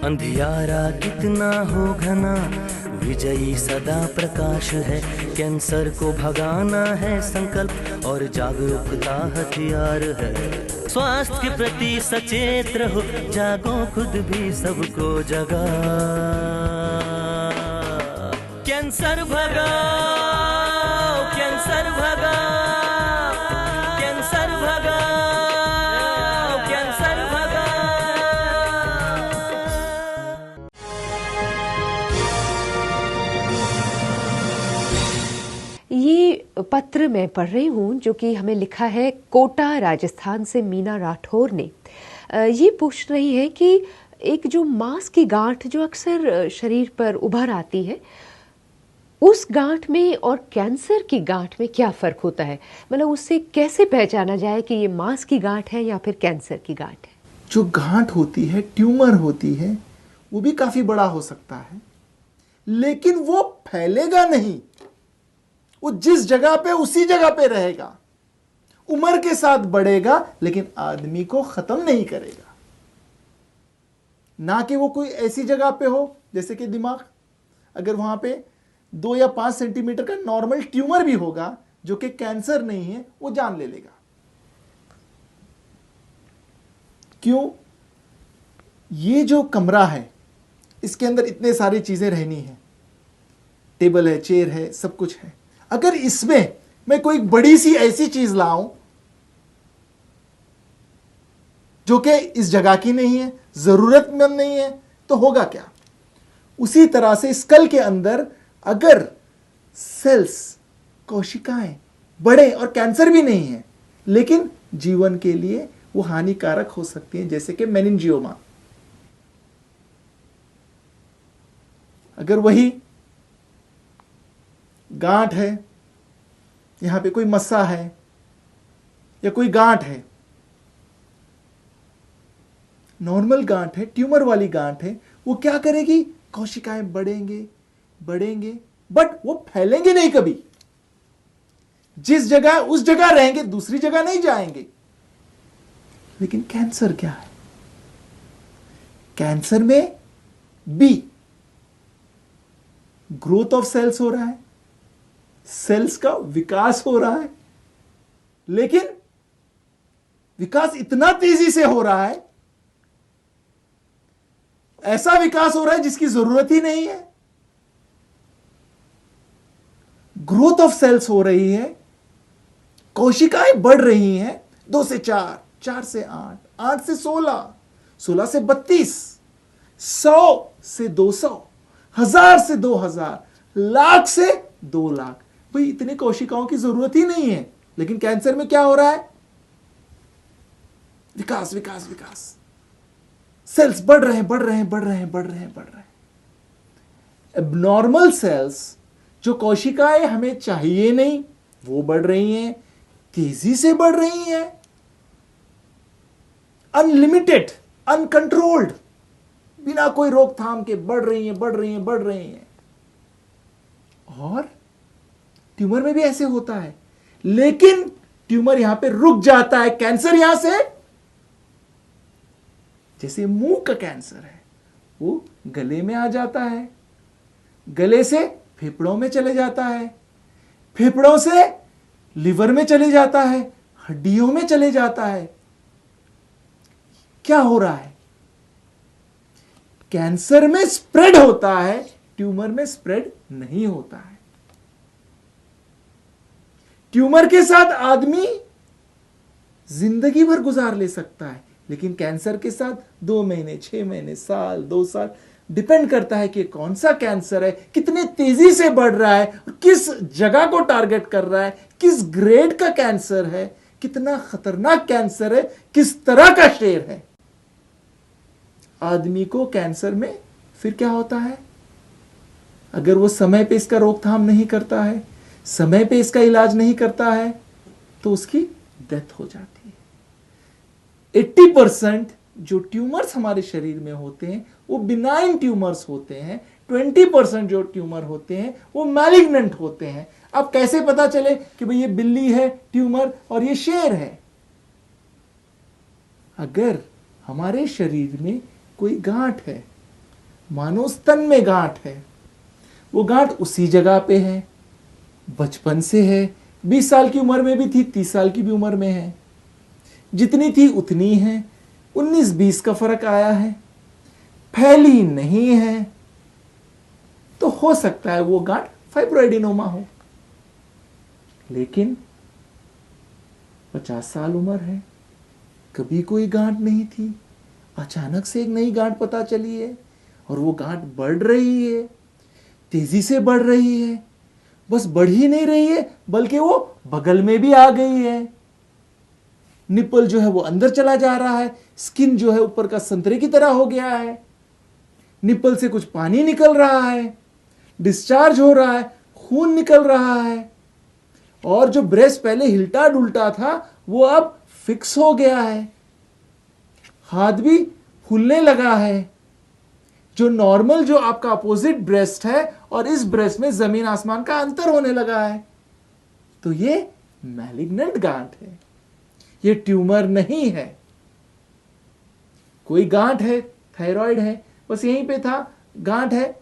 अंधियारा कितना हो घना, विजयी सदा प्रकाश है। कैंसर को भगाना है संकल्प और जागरूकता हथियार है। स्वास्थ्य के प्रति सचेत रहो, जागो खुद भी सबको जगा। कैंसर भगाओ, कैंसर भगाओ, कैंसर भगाओ, कैंसर भगाओ। ये पत्र मैं पढ़ रही हूँ जो कि हमें लिखा है कोटा राजस्थान से मीना राठौर ने। ये पूछ रही है कि एक जो मांस की गांठ जो अक्सर शरीर पर उभर आती है, उस गांठ में और कैंसर की गांठ में क्या फ़र्क होता है? मतलब उससे कैसे पहचाना जाए कि ये मांस की गांठ है या फिर कैंसर की गांठ है? जो गांठ होती है, ट्यूमर होती है, वो भी काफ़ी बड़ा हो सकता है, लेकिन वो फैलेगा नहीं। वो जिस जगह पे उसी जगह पे रहेगा, उम्र के साथ बढ़ेगा, लेकिन आदमी को खत्म नहीं करेगा। ना कि वो कोई ऐसी जगह पे हो जैसे कि दिमाग, अगर वहां पे 2 या 5 सेंटीमीटर का नॉर्मल ट्यूमर भी होगा जो कि कैंसर नहीं है, वो जान ले लेगा। क्यों? ये जो कमरा है, इसके अंदर इतने सारी चीजें रहनी है, टेबल है, चेयर है, सब कुछ है। अगर इसमें मैं कोई बड़ी सी ऐसी चीज लाऊं जो कि इस जगह की नहीं है, जरूरतमंद नहीं है, तो होगा क्या? उसी तरह से स्कल के अंदर अगर सेल्स, कोशिकाएं बड़े और कैंसर भी नहीं है, लेकिन जीवन के लिए वो हानिकारक हो सकती हैं, जैसे कि मेनिंजियोमा। अगर वही गांठ है, यहां पे कोई मस्सा है या कोई गांठ है, नॉर्मल गांठ है, ट्यूमर वाली गांठ है, वो क्या करेगी? कोशिकाएं बढ़ेंगे बढ़ेंगे, बट वो फैलेंगे नहीं कभी। जिस जगह उस जगह रहेंगे, दूसरी जगह नहीं जाएंगे। लेकिन कैंसर क्या है? कैंसर में बी, ग्रोथ ऑफ सेल्स हो रहा है, सेल्स का विकास हो रहा है, लेकिन विकास इतना तेजी से हो रहा है, ऐसा विकास हो रहा है जिसकी जरूरत ही नहीं है। ग्रोथ ऑफ सेल्स हो रही है, कोशिकाएं बढ़ रही हैं, 2 से 4, 4 से 8, 8 से 16, 16 से 32, 100 से 200, 1000 से 2000, लाख से 2 लाख। भाई इतनी कोशिकाओं की जरूरत ही नहीं है, लेकिन कैंसर में क्या हो रहा है? विकास विकास विकास, सेल्स बढ़ रहे हैं, बढ़ रहे हैं, बढ़ रहे हैं, बढ़ रहे हैं, बढ़ रहे हैं। एबनॉर्मल सेल्स, जो कोशिकाएं हमें चाहिए नहीं, वो बढ़ रही हैं, तेजी से बढ़ रही हैं, अनलिमिटेड, अनकंट्रोल्ड, बिना कोई रोकथाम के बढ़ रही हैं, बढ़ रही हैं, बढ़ रही हैं। और ट्यूमर में भी ऐसे होता है, लेकिन ट्यूमर यहां पे रुक जाता है। कैंसर यहां से, जैसे मुंह का कैंसर है, वो गले में आ जाता है, गले से फेफड़ों में चले जाता है, फेफड़ों से लिवर में चले जाता है, हड्डियों में चले जाता है। क्या हो रहा है? कैंसर में स्प्रेड होता है, ट्यूमर में स्प्रेड नहीं होता है। ट्यूमर के साथ आदमी जिंदगी भर गुजार ले सकता है, लेकिन कैंसर के साथ 2 महीने, 6 महीने, साल, 2 साल, डिपेंड करता है कि कौन सा कैंसर है, कितने तेजी से बढ़ रहा है, किस जगह को टारगेट कर रहा है, किस ग्रेड का कैंसर है, कितना खतरनाक कैंसर है, किस तरह का शेर है। आदमी को कैंसर में फिर क्या होता है? अगर वो समय पे इसका रोकथाम नहीं करता है, समय पे इसका इलाज नहीं करता है, तो उसकी डेथ हो जाती है। 80% जो ट्यूमर्स हमारे शरीर में होते हैं वो बिनाइन ट्यूमर्स होते हैं, 20% जो ट्यूमर होते हैं वो मैलिग्नेंट होते हैं। अब कैसे पता चले कि भाई ये बिल्ली है ट्यूमर और ये शेर है? अगर हमारे शरीर में कोई गांठ है मानो स्तन में गांठ है, वो गांठ उसी जगह पे है, बचपन से है, 20 साल की उम्र में भी थी, 30 साल की भी उम्र में है, जितनी थी उतनी है, 19-20 का फर्क आया है, फैली नहीं है, तो हो सकता है वो गांठ फाइब्रोएडिनोमा हो। लेकिन 50 साल उम्र है, कभी कोई गांठ नहीं थी, अचानक से एक नई गांठ पता चली है, और वो गांठ बढ़ रही है, तेजी से बढ़ रही है, बस बढ़ ही नहीं रही है बल्कि वो बगल में भी आ गई है। निपल जो है वो अंदर चला जा रहा है, स्किन जो है ऊपर का संतरे की तरह हो गया है, निपल से कुछ पानी निकल रहा है, डिस्चार्ज हो रहा है, खून निकल रहा है, और जो ब्रेस्ट पहले हिलता डुलटा था वो अब फिक्स हो गया है, हाथ भी फूलने लगा है। जो नॉर्मल जो आपका अपोजिट ब्रेस्ट है और इस ब्रेस्ट में जमीन आसमान का अंतर होने लगा है। तो ये मैलिग्नेंट गांठ है, ये ट्यूमर नहीं है। कोई गांठ है, थायराइड है, बस यहीं पे था, गांठ है।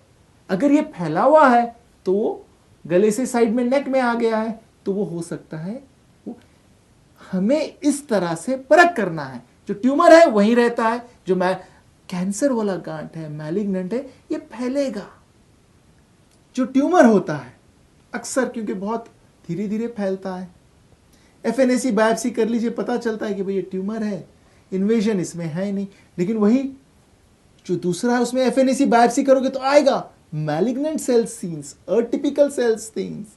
अगर ये फैला हुआ है तो वो गले से साइड में नेक में आ गया है, तो वो हो सकता है। हमें इस तरह से परख करना है। जो ट्यूमर है वहीं रहता है, जो कैंसर वाला गांठ है, मैलिग्नेंट है, ये फैलेगा। जो ट्यूमर होता है अक्सर क्योंकि बहुत धीरे धीरे फैलता है, एफएनएसी बायोप्सी कर लीजिए, पता चलता है कि भाई ये ट्यूमर है, इन्वेजन इसमें है ही नहीं। लेकिन वही जो दूसरा है उसमें एफएनएसी बायोप्सी करोगे तो आएगा malignant cell scenes, atypical cell scenes,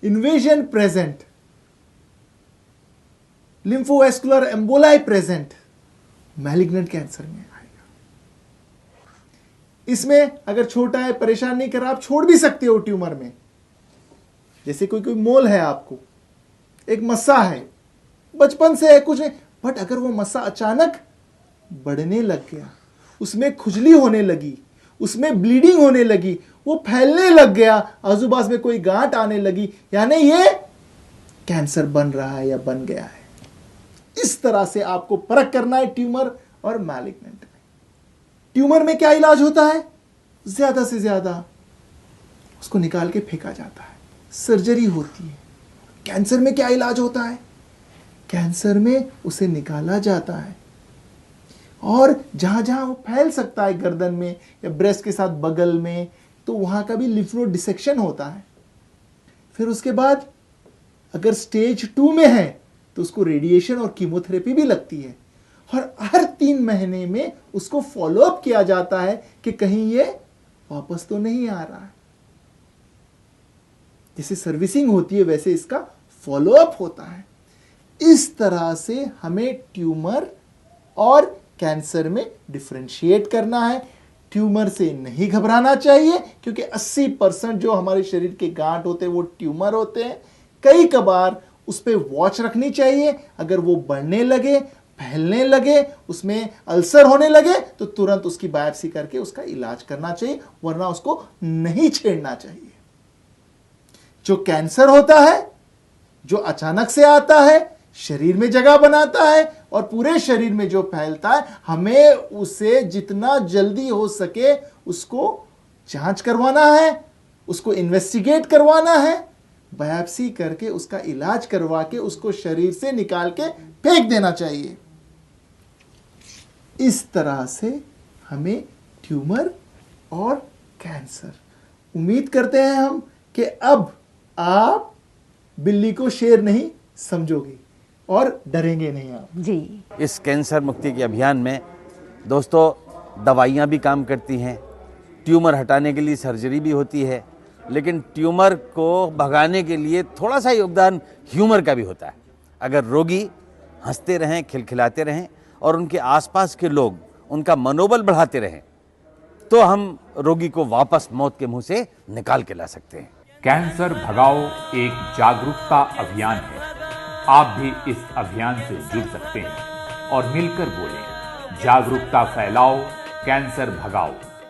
invasion present, lymphovascular emboli present, malignant cancer में आएगा। इसमें अगर छोटा है, परेशान नहीं कर रहा, आप छोड़ भी सकते हो ट्यूमर में। जैसे कोई मोल है, आपको एक मस्सा है, बचपन से है कुछ नहीं, बट अगर वो मस्सा अचानक बढ़ने लग गया, उसमें खुजली होने लगी, उसमें ब्लीडिंग होने लगी, वो फैलने लग गया, आजूबाजू में कोई गांठ आने लगी, यानी ये कैंसर बन रहा है या बन गया है। इस तरह से आपको परख करना है ट्यूमर और मैलिग्नेंट में। ट्यूमर में क्या इलाज होता है? ज्यादा से ज्यादा उसको निकाल के फेंका जाता है, सर्जरी होती है। कैंसर में क्या इलाज होता है? कैंसर में उसे निकाला जाता है, और जहां जहां वो फैल सकता है, गर्दन में या ब्रेस्ट के साथ बगल में, तो वहां का भी लिम्फ नोड डिसेक्शन होता है। फिर उसके बाद अगर स्टेज 2 में है तो उसको रेडिएशन और कीमोथेरेपी भी लगती है, और हर 3 महीने में उसको फॉलोअप किया जाता है कि कहीं ये वापस तो नहीं आ रहा है। जैसे सर्विसिंग होती है वैसे इसका फॉलोअप होता है। इस तरह से हमें ट्यूमर और कैंसर में डिफरेंशिएट करना है। ट्यूमर से नहीं घबराना चाहिए, क्योंकि 80% जो हमारे शरीर के गांठ होते हैं वो ट्यूमर होते हैं। कई कबार उस पर वॉच रखनी चाहिए, अगर वो बढ़ने लगे, फैलने लगे, उसमें अल्सर होने लगे, तो तुरंत उसकी बायोप्सी करके उसका इलाज करना चाहिए, वरना उसको नहीं छेड़ना चाहिए। जो कैंसर होता है, जो अचानक से आता है, शरीर में जगह बनाता है और पूरे शरीर में जो फैलता है, हमें उसे जितना जल्दी हो सके उसको जांच करवाना है, उसको इन्वेस्टिगेट करवाना है, बायोप्सी करके उसका इलाज करवा के उसको शरीर से निकाल के फेंक देना चाहिए। इस तरह से हमें ट्यूमर और कैंसर, उम्मीद करते हैं हम कि अब आप बिल्ली को शेर नहीं समझोगे और डरेंगे नहीं आप जी। इस कैंसर मुक्ति के अभियान में दोस्तों दवाइयाँ भी काम करती हैं, ट्यूमर हटाने के लिए सर्जरी भी होती है, लेकिन ट्यूमर को भगाने के लिए थोड़ा सा योगदान ह्यूमर का भी होता है। अगर रोगी हंसते रहें, खिलखिलाते रहें और उनके आसपास के लोग उनका मनोबल बढ़ाते रहें, तो हम रोगी को वापस मौत के मुंह से निकाल के ला सकते हैं। कैंसर भगाओ एक जागरूकता अभियान है। आप भी इस अभियान से जुड़ सकते हैं और मिलकर बोलें, जागरूकता फैलाओ, कैंसर भगाओ।